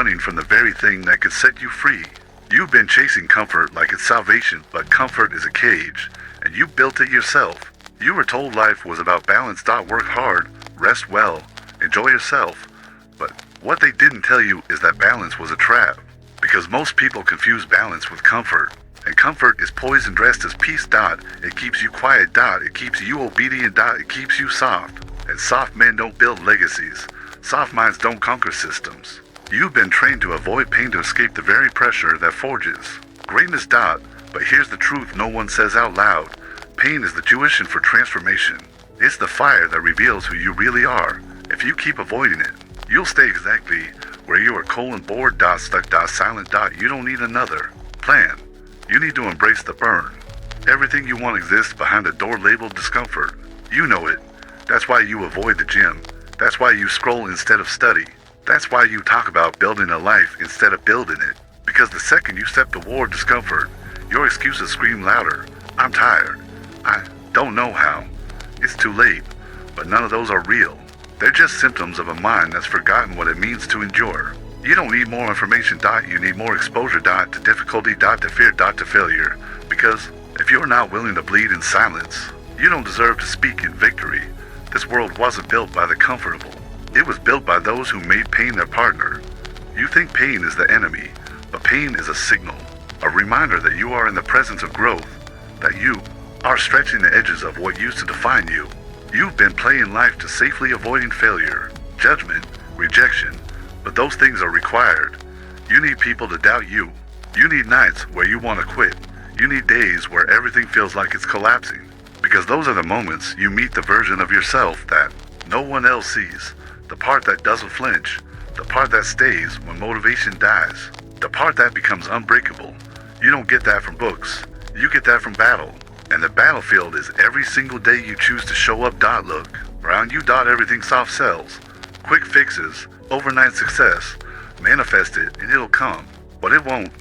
running from the very thing that could set you free. You've been chasing comfort like it's salvation, but comfort is a cage, and you built it yourself. You were told life was about balance. Work hard, rest well, enjoy yourself. But what they didn't tell you is that balance was a trap. Because most people confuse balance with comfort. And comfort is poison dressed as peace. It keeps you quiet. It keeps you obedient. It keeps you soft. And soft men don't build legacies. Soft minds don't conquer systems. You've been trained to avoid pain to escape the very pressure that forges greatness. But here's the truth no one says out loud. Pain is the tuition for transformation. It's the fire that reveals who you really are. If you keep avoiding it, you'll stay exactly where you are: bored, stuck, silent. You don't need another plan. You need to embrace the burn. Everything you want exists behind a door labeled discomfort. You know it. That's why you avoid the gym. That's why you scroll instead of study. That's why you talk about building a life instead of building it. Because the second you step toward discomfort, your excuses scream louder. I'm tired. I don't know how. It's too late. But none of those are real. They're just symptoms of a mind that's forgotten what it means to endure. You don't need more information. You need more exposure. To difficulty. To fear. To failure. Because if you're not willing to bleed in silence, you don't deserve to speak in victory. This world wasn't built by the comfortable. It was built by those who made pain their partner. You think pain is the enemy, but pain is a signal, a reminder that you are in the presence of growth, that you are stretching the edges of what used to define you. You've been playing life to safely avoiding failure, judgment, rejection, but those things are required. You need people to doubt you. You need nights where you want to quit. You need days where everything feels like it's collapsing. Because those are the moments you meet the version of yourself that no one else sees. The part that doesn't flinch. The part that stays when motivation dies. The part that becomes unbreakable. You don't get that from books. You get that from battle. And the battlefield is every single day you choose to show up. Look around you. Everything soft sells. Quick fixes. Overnight success. Manifest it and it'll come. But it won't.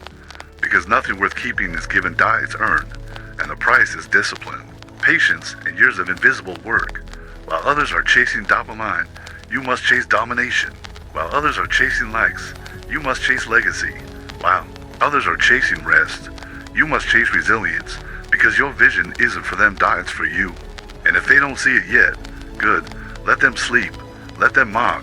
Because nothing worth keeping is given. It's earned. And the price is discipline, patience, and years of invisible work. While others are chasing dopamine, you must chase domination. While others are chasing likes, you must chase legacy. While others are chasing rest, you must chase resilience. Because your vision isn't for them. It's for you. And if they don't see it yet, good. Let them sleep. Let them mock.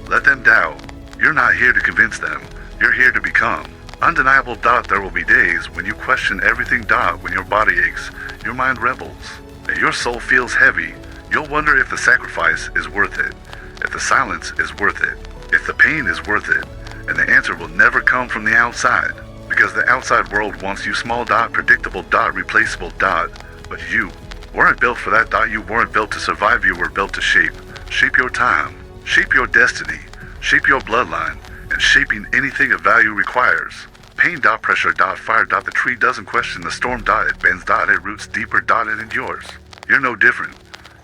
Let them doubt. You're not here to convince them. You're here to become. Undeniable. There will be days when you question everything. When your body aches, your mind rebels, and your soul feels heavy. You'll wonder if the sacrifice is worth it, if the silence is worth it, if the pain is worth it. And the answer will never come from the outside. Because the outside world wants you small. Predictable. Replaceable. But you weren't built for that. You weren't built to survive. You were built to shape. Shape your time. Shape your destiny. Shape your bloodline. And shaping anything of value requires pain. Pressure. Fire. The tree doesn't question the storm. It bends. It roots deeper. It endures. You're no different.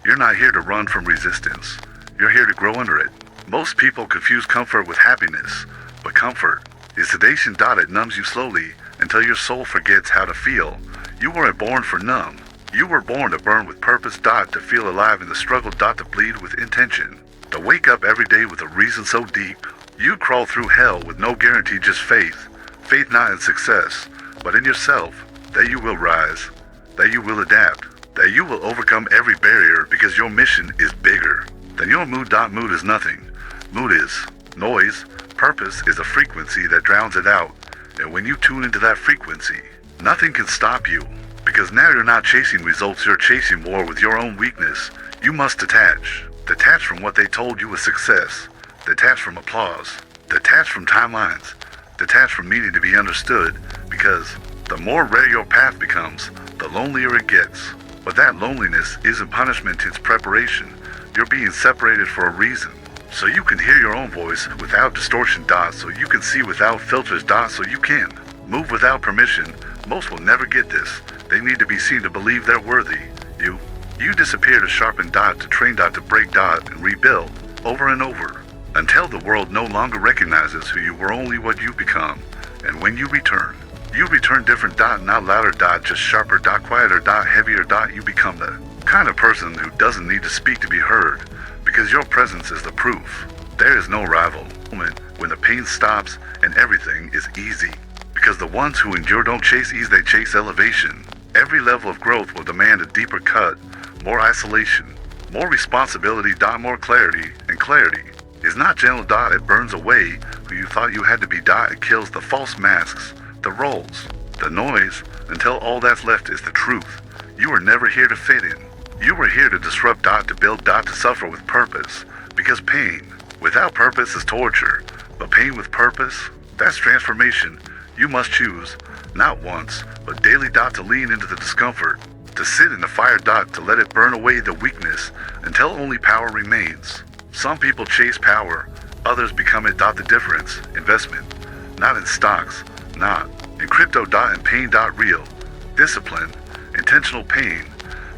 You're not here to run from resistance. You're here to grow under it. Most people confuse comfort with happiness. But comfort is sedation. It numbs you slowly until your soul forgets how to feel. You weren't born for numb. You were born to burn with purpose. To feel alive in the struggle. To bleed with intention. To wake up every day with a reason so deep. You crawl through hell with no guarantee, just faith. Faith not in success, but in yourself. That you will rise. That you will adapt. That you will overcome every barrier because your mission is bigger than your mood. Mood is nothing. Mood is noise. Purpose is a frequency that drowns it out. And when you tune into that frequency, nothing can stop you. Because now you're not chasing results, you're chasing war with your own weakness. You must detach. Detach from what they told you was success. Detach from applause. Detach from timelines. Detach from needing to be understood. Because the more rare your path becomes, the lonelier it gets. But that loneliness isn't punishment, it's preparation. You're being separated for a reason. So you can hear your own voice without distortion. So you can see without filters. So you can move without permission. Most will never get this. They need to be seen to believe they're worthy. You disappear to sharpen. To train. To break. And rebuild over and over until the world no longer recognizes who you were, only what you become. And when you return different. Not louder. Just sharper. Quieter. Heavier. You become the kind of person who doesn't need to speak to be heard. Because your presence is the proof. There is no rival moment when the pain stops and everything is easy. Because the ones who endure don't chase ease, they chase elevation. Every level of growth will demand a deeper cut, more isolation, more responsibility, more clarity, and clarity is not gentle, it burns away who you thought you had to be, it kills the false masks, the roles, the noise, until all that's left is the truth. You were never here to fit in. You were here to disrupt, to build, to suffer with purpose. Because pain without purpose is torture, but pain with purpose, that's transformation. You must choose, not once, but daily, to lean into the discomfort, to sit in the fire, to let it burn away the weakness until only power remains. Some people chase power, others become it, the difference, investment, not in stocks, not in crypto, and pain, real, discipline, intentional pain,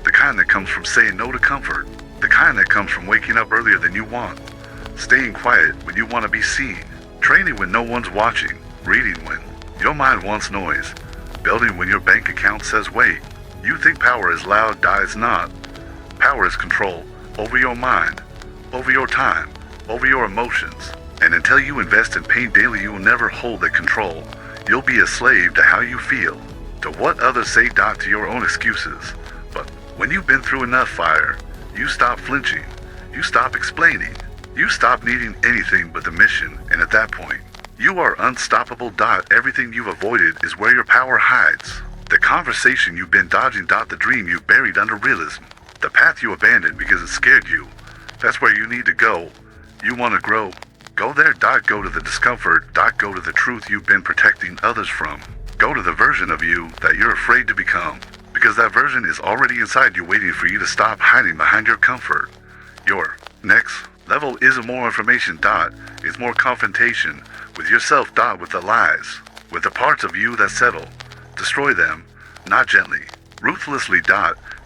the kind that comes from saying no to comfort, the kind that comes from waking up earlier than you want, staying quiet when you want to be seen, training when no one's watching, reading when your mind wants noise, building when your bank account says wait. You think power is loud, it's not. Power is control over your mind, over your time, over your emotions. And until you invest in pain daily, you will never hold that control. You'll be a slave to how you feel, to what others say, to your own excuses. But when you've been through enough fire, you stop flinching, you stop explaining, you stop needing anything but the mission, and at that point, you are unstoppable. Everything you've avoided is where your power hides. The conversation you've been dodging, the dream you buried under realism, the path you abandoned because it scared you. That's where you need to go. You want to grow. Go there, go to the discomfort, go to the truth you've been protecting others from. Go to the version of you that you're afraid to become, because that version is already inside you waiting for you to stop hiding behind your comfort. Your next level isn't more information, it's more confrontation with yourself, with the lies, with the parts of you that settle. Destroy them, not gently, ruthlessly,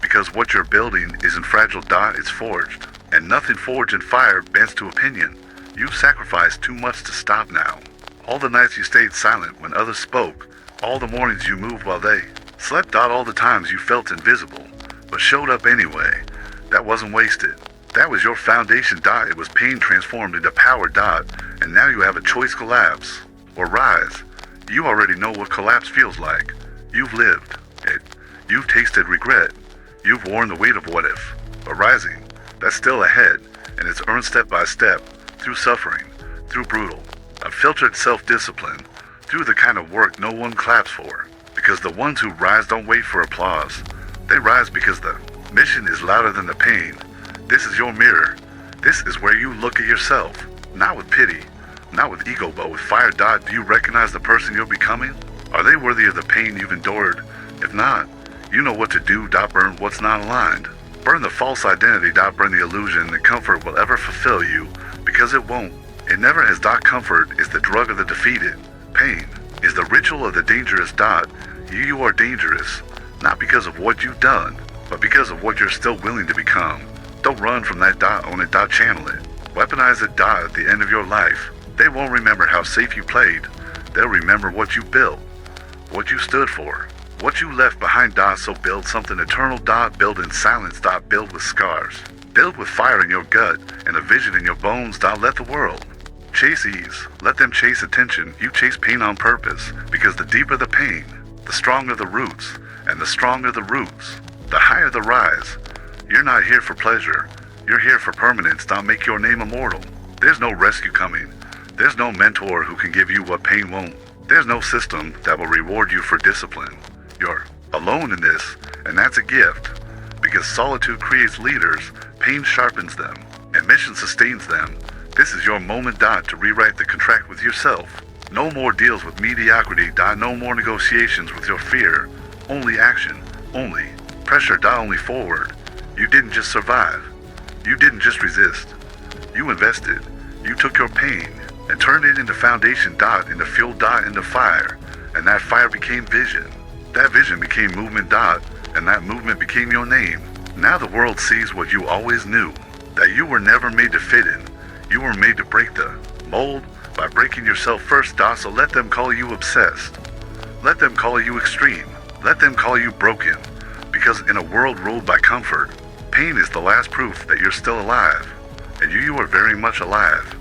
because what you're building isn't fragile, it's forged. And nothing forged in fire bends to opinion. You've sacrificed too much to stop now. All the nights you stayed silent when others spoke, all the mornings you moved while they slept, all the times you felt invisible, but showed up anyway. That wasn't wasted. That was your foundation, It was pain transformed into power, and now you have a choice: collapse or rise. You already know what collapse feels like. You've lived it. You've tasted regret. You've worn the weight of what if. But rising, that's still ahead, and it's earned step by step, through suffering, through brutal, unfiltered self-discipline, through the kind of work no one claps for. Because the ones who rise don't wait for applause. They rise because the mission is louder than the pain. This is your mirror. This is where you look at yourself, not with pity, not with ego, but with fire. Do you recognize the person you're becoming? Are they worthy of the pain you've endured? If not, you know what to do. Burn what's not aligned. Burn the false identity. Burn the illusion that comfort will ever fulfill you, because it won't. It never has. Comfort is the drug of the defeated. Pain is the ritual of the dangerous. You are dangerous, not because of what you've done, but because of what you're still willing to become. Don't run from that. Own it. Channel it. Weaponize it. At the end of your life, they won't remember how safe you played. They'll remember what you built, what you stood for, what you left behind. So build something eternal. Build in silence. Build with scars. Build with fire in your gut and a vision in your bones. Let the world chase ease. Let them chase attention. You chase pain on purpose, because the deeper the pain, the stronger the roots, and the stronger the roots, the higher the rise. You're not here for pleasure. You're here for permanence. Make your name immortal. There's no rescue coming. There's no mentor who can give you what pain won't. There's no system that will reward you for discipline. You're alone in this, and that's a gift. Because solitude creates leaders, pain sharpens them, and mission sustains them. This is your moment, to rewrite the contract with yourself. No more deals with mediocrity, no more negotiations with your fear. Only action, only pressure, only forward. You didn't just survive. You didn't just resist. You invested. You took your pain and turned it into foundation, into fuel, into fire. And that fire became vision. That vision became movement, and that movement became your name. Now the world sees what you always knew, that you were never made to fit in. You were made to break the mold by breaking yourself first, so let them call you obsessed. Let them call you extreme. Let them call you broken. Because in a world ruled by comfort, pain is the last proof that you're still alive. And you are very much alive.